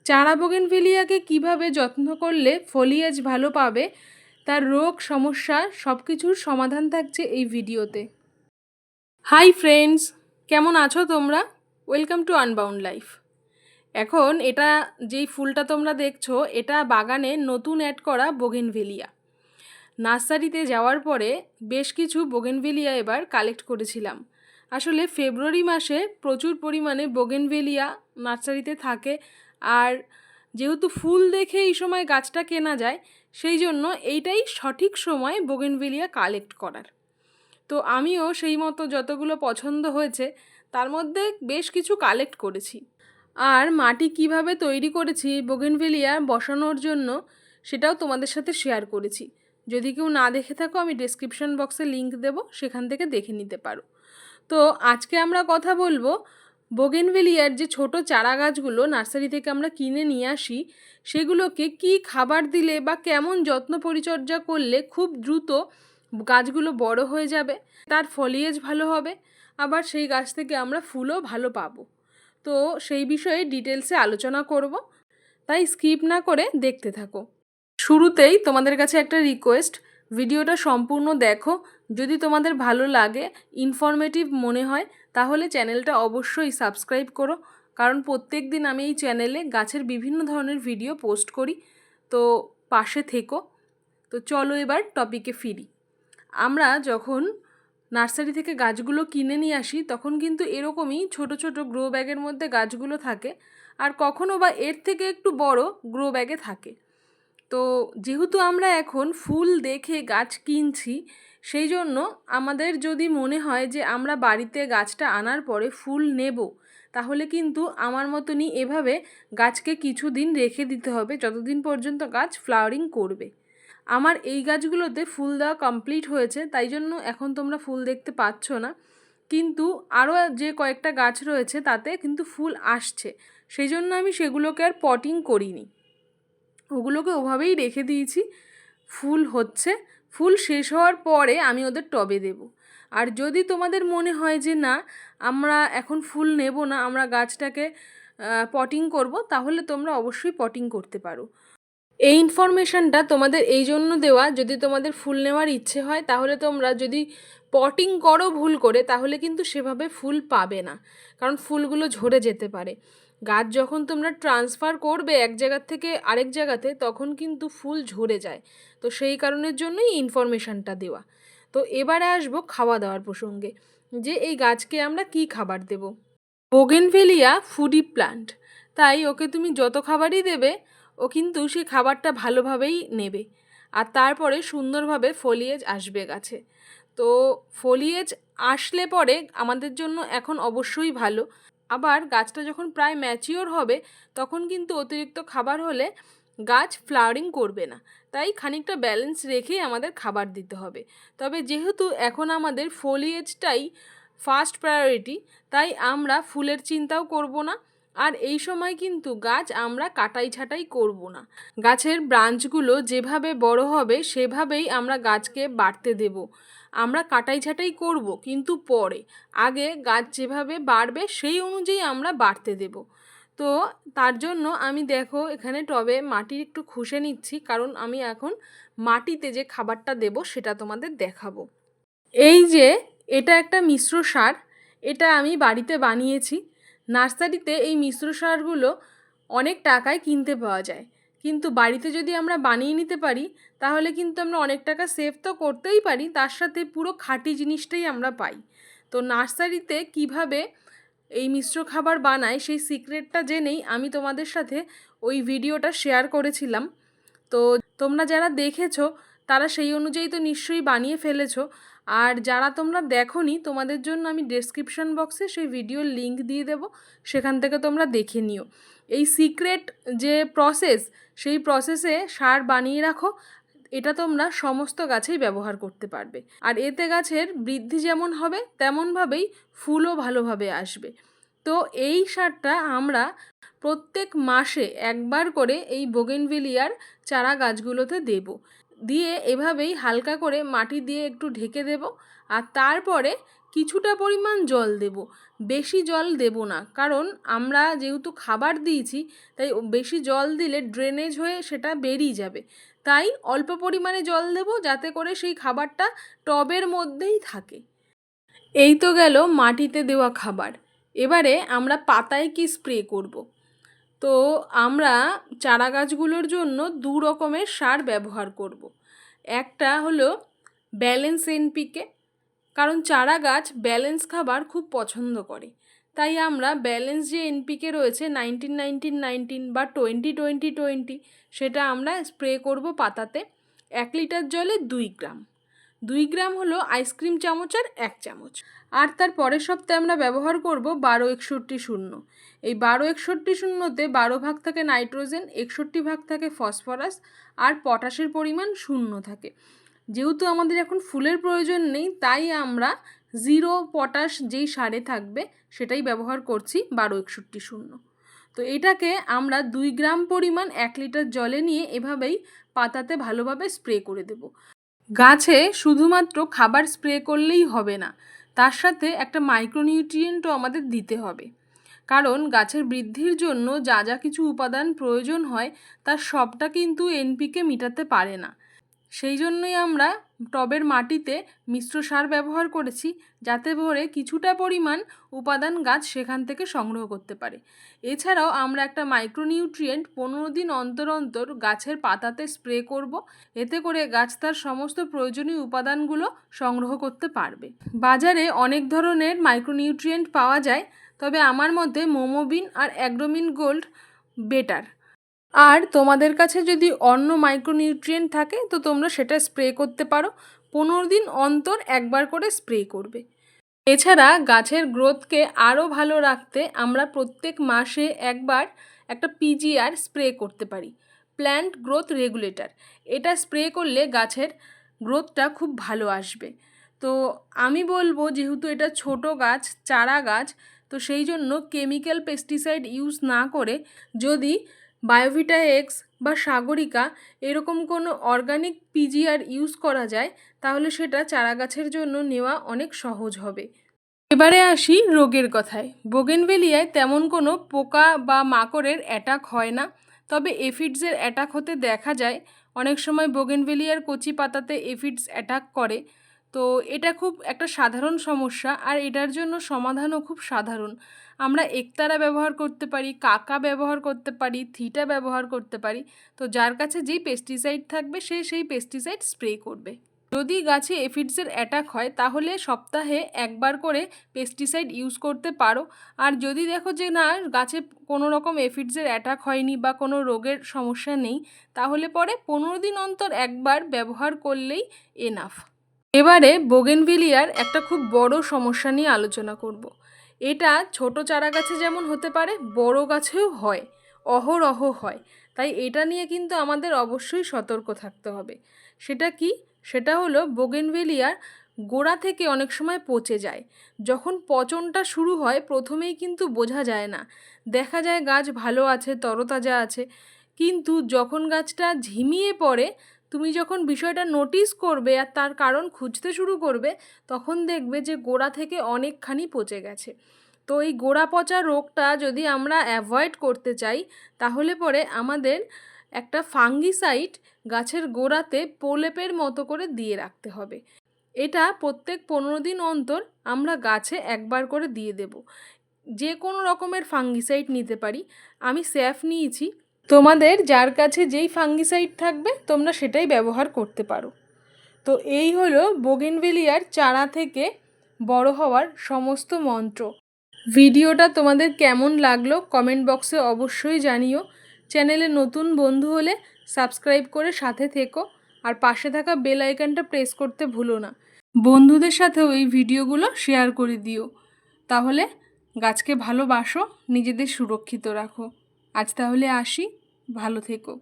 চারা বোগেনভেলিয়াকে কিভাবে যত্ন করলে ফলিয়েজ ভালো পাবে তার রোগ সমস্যা সব কিছুর সমাধান থাকছে এই ভিডিওতে। হাই ফ্রেন্ডস, কেমন আছো তোমরা? Welcome to unbound life. এখন এটা যেই ফুলটা তোমরা দেখছো এটা বাগানে নতুন অ্যাড করা বোগেনভেলিয়া। নার্সারিতে যাওয়ার পরে বেশ কিছু বোগেনভেলিয়া এবার কালেক্ট করেছিলাম। আসলে ফেব্রুয়ারি মাসে প্রচুর পরিমাণে বোগেনভেলিয়া নার্সারিতে থাকে, আর যেহেতু ফুল দেখে এই সময় গাছটা কেনা যায়, সেই জন্য এইটাই সঠিক সময় বোগেনভেলিয়া কালেক্ট করার। তো আমিও সেই মতো যতগুলো পছন্দ হয়েছে তার মধ্যে বেশ কিছু কালেক্ট করেছি। আর মাটি কিভাবে তৈরি করেছি বোগেনভেলিয়া বসানোর জন্য সেটাও তোমাদের সাথে শেয়ার করেছি। যদি কেউ না দেখে থাকো আমি ডেসক্রিপশন বক্সে লিংক দেবো, সেখান থেকে দেখে নিতে পারো। তো আজকে আমরা কথা বলবো বোগেনভেলিয়ার যে ছোট চারা গাছগুলো নার্সারি থেকে আমরা কিনে নিয়ে আসি, সেগুলোকে কি খাবার দিলে বা কেমন যত্ন পরিচর্যা করলে খুব দ্রুত গাছগুলো বড় হয়ে যাবে, তার ফলিয়েজ ভালো হবে, আবার সেই গাছ থেকে আমরা ফুলও ভালো পাবো। তো সেই বিষয়ে ডিটেলসে আলোচনা করব, তাই স্কিপ না করে দেখতে থাকো। শুরুতেই তোমাদের কাছে একটা রিকোয়েস্ট, ভিডিওটা সম্পূর্ণ দেখো। যদি তোমাদের ভালো লাগে, ইনফরমেটিভ মনে হয়, তাহলে চ্যানেলটা অবশ্যই সাবস্ক্রাইব করো, কারণ প্রত্যেক দিন আমি এই চ্যানেলে গাছের বিভিন্ন ধরনের ভিডিও পোস্ট করি। তো পাশে থেকো। তো চলো এবার টপিকে ফিরি। আমরা যখন নার্সারি থেকে গাছগুলো কিনে নিয়ে আসি তখন কিন্তু এরকমই ছোট ছোট গ্রো ব্যাগের মধ্যে গাছগুলো থাকে, আর কখনো বা এর থেকে একটু বড় গ্রো ব্যাগে থাকে। তো যেহেতু আমরা এখন ফুল দেখে গাছ কিনছি, সেই জন্য আমাদের যদি মনে হয় যে আমরা বাড়িতে গাছটা আনার পরে ফুল নেব, তাহলে কিন্তু আমার মতনই এভাবে গাছকে কিছুদিন রেখে দিতে হবে যতদিন পর্যন্ত গাছ ফ্লাওয়ারিং করবে। আমার এই গাছগুলোতে ফুল দেওয়া কমপ্লিট হয়েছে, তাই জন্য এখন তোমরা ফুল দেখতে পাচ্ছ না, কিন্তু আরও যে কয়েকটা গাছ রয়েছে তাতে কিন্তু ফুল আসছে। সেই জন্য আমি সেগুলোকে আর পটিং করিনি, ওগুলোকে ওভাবেই রেখে দিয়েছি। ফুল হচ্ছে, ফুল শেষ হওয়ার পরে আমি ওদের টবে দেব। আর যদি তোমাদের মনে হয় যে না, আমরা এখন ফুল নেব না, আমরা গাছটাকে পটিং করব, তাহলে তোমরা অবশ্যই পটিং করতে পারো। এই ইনফরমেশানটা তোমাদের এই জন্য দেওয়া, যদি তোমাদের ফুল নেওয়ার ইচ্ছে হয় তাহলে তোমরা যদি পটিং করো ভুল করে, তাহলে কিন্তু সেভাবে ফুল পাবে না, কারণ ফুলগুলো ঝরে যেতে পারে। গাছ যখন তোমরা ট্রান্সফার করবে এক জায়গার থেকে আরেক জায়গাতে, তখন কিন্তু ফুল ঝরে যায়। তো সেই কারণের জন্যই ইনফরমেশানটা দেওয়া। তো এবারে আসবো খাওয়া দাওয়ার প্রসঙ্গে, যে এই গাছকে আমরা কি খাবার দেব। বোগেনভেলিয়া ফুডি প্ল্যান্ট, তাই ওকে তুমি যত খাবারই দেবে ও কিন্তু সেই খাবারটা ভালোভাবেই নেবে, আর তারপরে সুন্দরভাবে ফলিয়েজ আসবে গাছে। তো ফলিয়েজ আসলে পরে আমাদের জন্য এখন অবশ্যই ভালো। আবার গাছটা যখন প্রায় ম্যাচিওর হবে তখন কিন্তু অতিরিক্ত খাবার হলে গাছ ফ্লাওয়ারিং করবে না, তাই খানিকটা ব্যালেন্স রেখেই আমাদের খাবার দিতে হবে। তবে যেহেতু এখন আমাদের ফলিয়েজটাই ফার্স্ট প্রায়োরিটি, তাই আমরা ফুলের চিন্তাও করব না। আর এই সময় কিন্তু গাছ আমরা কাটাই ছাঁটাই করব না। গাছের ব্রাঞ্চগুলো যেভাবে বড় হবে সেভাবেই আমরা গাছকে বাড়তে দেব। আমরা কাটাই ছাঁটাই করব কিন্তু পরে, আগে গাছ যেভাবে বাড়বে সেই অনুযায়ী আমরা বাড়তে দেব। তো তার জন্য আমি দেখো এখানে টবে মাটি একটু খুশে নিচ্ছি, কারণ আমি এখন মাটিতে যে খাবারটা দেব সেটা তোমাদের দেখাবো। এই যে এটা একটা মিশ্র সার, এটা আমি বাড়িতে বানিয়েছি। নার্সারিতে এই মিশ্র সারগুলো অনেক টাকায় কিনতে পাওয়া যায়, কিন্তু বাড়িতে যদি আমরা বানিয়ে নিতে পারি তাহলে কিন্তু আমরা অনেক টাকা সেভ তো করতেই পারি, তার সাথে পুরো খাঁটি জিনিসটাই আমরা পাই। তো নার্সারিতে কিভাবে এই মিশ্র খাবার বানায় সেই সিক্রেটটা জেনেই আমি তোমাদের সাথে ওই ভিডিওটা শেয়ার করেছিলাম। তো তোমরা যারা দেখেছো তারা সেই অনুযায়ী তো নিশ্চয়ই বানিয়ে ফেলেছো, আর যারা তোমরা দেখোনি তোমাদের জন্য আমি ডেসক্রিপশন বক্সে সেই ভিডিওর লিংক দিয়ে দেবো, সেখান থেকে তোমরা দেখে নিও। এই সিক্রেট যে প্রসেস, সেই প্রসেসে সার বানিয়ে রাখো, এটা তোমরা সমস্ত গাছেই ব্যবহার করতে পারবে। আর এতে গাছের বৃদ্ধি যেমন হবে তেমনভাবেই ফুলও ভালোভাবে আসবে। তো এই সারটা আমরা প্রত্যেক মাসে একবার করে এই বোগেনভেলিয়ার চারা গাছগুলোতে দেব। দিয়ে এভাবেই হালকা করে মাটি দিয়ে একটু ঢেকে দেব, আর তারপরে কিছুটা পরিমাণ জল দেব, বেশি জল দেব না, কারণ আমরা যেহেতু খাবার দিয়েছি তাই বেশি জল দিলে ড্রেনেজ হয়ে সেটা বেরিয়ে যাবে। তাই অল্প পরিমাণে জল দেব, যাতে করে সেই খাবারটা টবের মধ্যেই থাকে। এই তো গেল মাটিতে দেওয়া খাবার। এবারে আমরা পাতায় কি স্প্রে করব। তো আমরা চারা গাছগুলোর জন্য দু রকমের সার ব্যবহার করব। একটা হলো ব্যালেন্স এনপিকে, কারণ চারা গাছ ব্যালেন্স খাবার খুব পছন্দ করে। তাই আমরা ব্যালেন্স যে এনপিকে রয়েছে 19-19-19 বা 20-20-20, সেটা আমরা স্প্রে করব পাতাতে 1 লিটার জলে 2 গ্রাম। 2 গ্রাম হলো আইসক্রিম চামচের 1 চামচ। আর তার পরের সপ্তাহে আমরা ব্যবহার করব 12-61-0। এই 12-61-0-তে 12 ভাগ থাকে নাইট্রোজেন, 61 ভাগ থাকে ফসফরাস, আর পটাশের পরিমাণ 0 থাকে। যেহেতু আমাদের এখন ফুলের প্রয়োজন নেই, তাই আমরা 0 পটাশ যেই সারে থাকবে সেটাই ব্যবহার করছি 12-61-0। তো এটাকে আমরা 2 গ্রাম পরিমাণ 1 লিটার জলে নিয়ে এভাবেই পাতাতে ভালোভাবে স্প্রে করে দেব। গাছে শুধুমাত্র খাবার স্প্রে করলেই হবে না, তার সাথে একটা মাইক্রোনিউট্রিয়েন্টও আমাদের দিতে হবে। কারণ গাছের বৃদ্ধির জন্য যা যা কিছু উপাদান প্রয়োজন হয় তার সবটা কিন্তু এনপিকে মেটাতে পারে না। সেই জন্যই আমরা টবের মাটিতে মিশ্র সার ব্যবহার করেছি, যাতে করে কিছুটা পরিমাণ উপাদান গাছ সেখান থেকে সংগ্রহ করতে পারে। এছাড়াও আমরা একটা মাইক্রোনিউট্রিয়েন্ট 15 দিন অন্তর অন্তর গাছের পাতাতে স্প্রে করব, এতে করে গাছ তার সমস্ত প্রয়োজনীয় উপাদানগুলো সংগ্রহ করতে পারবে। বাজারে অনেক ধরনের মাইক্রোনিউট্রিয়েন্ট পাওয়া যায়, তবে আমার মতে মোমোবিন আর অ্যাগ্রোমিন গোল্ড বেটার। আর তোমাদের কাছে যদি অন্য মাইক্রোনিউট্রিয়েন্ট থাকে তো তোমরা সেটা স্প্রে করতে পারো। 15 দিন অন্তর একবার করে স্প্রে করবে। এছাড়া গাছের গ্রোথকে আরও ভালো রাখতে আমরা প্রত্যেক মাসে একবার একটা পিজিআর স্প্রে করতে পারি, প্ল্যান্ট গ্রোথ রেগুলেটর। এটা স্প্রে করলে গাছের গ্রোথটা খুব ভালো আসবে। তো আমি বলবো, যেহেতু এটা ছোট গাছ, চারা গাছ, তো সেই জন্য কেমিক্যাল পেস্টিসাইড ইউজ না করে যদি বায়োভিটা এক্স বা সাগরিকা এরকম কোনো অর্গানিক পিজিআর ইউজ করা যায়, তাহলে সেটা চারা গাছের জন্য নেওয়া অনেক সহজ হবে। এবারে আসি রোগের কথায়। বোগেনভেলিয়ায় তেমন কোনো পোকা বা মাকড়ের অ্যাটাক হয় না, তবে এফিডসের অ্যাটাক হতে দেখা যায়। অনেক সময় বোগেনভেলিয়ার কচি পাতাতে এফিডস অ্যাটাক করে। তো এটা খুব একটা সাধারণ সমস্যা, আর এটার জন্য সমাধানও খুব সাধারণ। আমরা একতারা ব্যবহার করতে পারি, কাকা ব্যবহার করতে পারি, থিটা ব্যবহার করতে পারি। তো যার কাছে যেই পেস্টিসাইড থাকবে সে সেই পেস্টিসাইড স্প্রে করবে। যদি গাছে এফিডসের অ্যাটাক হয় তাহলে সপ্তাহে একবার করে পেস্টিসাইড ইউজ করতে পারো। আর যদি দেখো যে না, গাছে কোনো রকম এফিডসের অ্যাটাক হয়নি বা কোনো রোগের সমস্যা নেই, তাহলে পরে 15 দিন অন্তর একবার ব্যবহার করলেই এনাফ। এবারে বোগেনভিলিয়ার একটা খুব বড় সমস্যা নিয়ে আলোচনা করব। এটা ছোট চারা গাছে যেমন হতে পারে, বড় গাছেও হয়, অহরহ হয়। তাই এটা নিয়ে কিন্তু আমাদের অবশ্যই সতর্ক থাকতে হবে। সেটা কি? সেটা হলো বোগেনভেলিয়ার গোড়া থেকে অনেক সময় পচে যায়। যখন পচনটা শুরু হয় প্রথমেই কিন্তু বোঝা যায় না, দেখা যায় গাছ ভালো আছে, তরতাজা আছে, কিন্তু যখন গাছটা ঝিমিয়ে পড়ে, তুমি যখন বিষয়টা নোটিস করবে আর তার কারণ খুঁজতে শুরু করবে, তখন দেখবে যে গোড়া থেকে অনেকখানি পচে গেছে। তো এই গোড়া পচা রোগটা যদি আমরা অ্যাভয়েড করতে চাই, তাহলে পরে আমাদের একটা ফাঙ্গিসাইড গাছের গোড়াতে প্রলেপের মতো করে দিয়ে রাখতে হবে। এটা প্রত্যেক 15 দিন অন্তর আমরা গাছে একবার করে দিয়ে দেব। যে কোনো রকমের ফাঙ্গিসাইড নিতে পারি, আমি স্যাফ নিয়েছি। তোমাদের যার কাছে যেই ফাঙ্গিসাইড থাকবে তোমরা সেটাই ব্যবহার করতে পারো। তো এই হলো বোগেনভেলিয়ার চারা থেকে বড় হওয়ার সমস্ত মন্ত্র। ভিডিওটা তোমাদের কেমন লাগলো কমেন্ট বক্সে অবশ্যই জানিও। চ্যানেলে নতুন বন্ধু হলে সাবস্ক্রাইব করে সাথে থেকো, আর পাশে থাকা বেল আইকনটা প্রেস করতে ভুলো না। বন্ধুদের সাথেও এই ভিডিওগুলো শেয়ার করে দিও। তাহলে গাছকে ভালোবাসো, নিজেদের সুরক্ষিত রাখো। আজ তাহলে আসি, ভালো থেকো।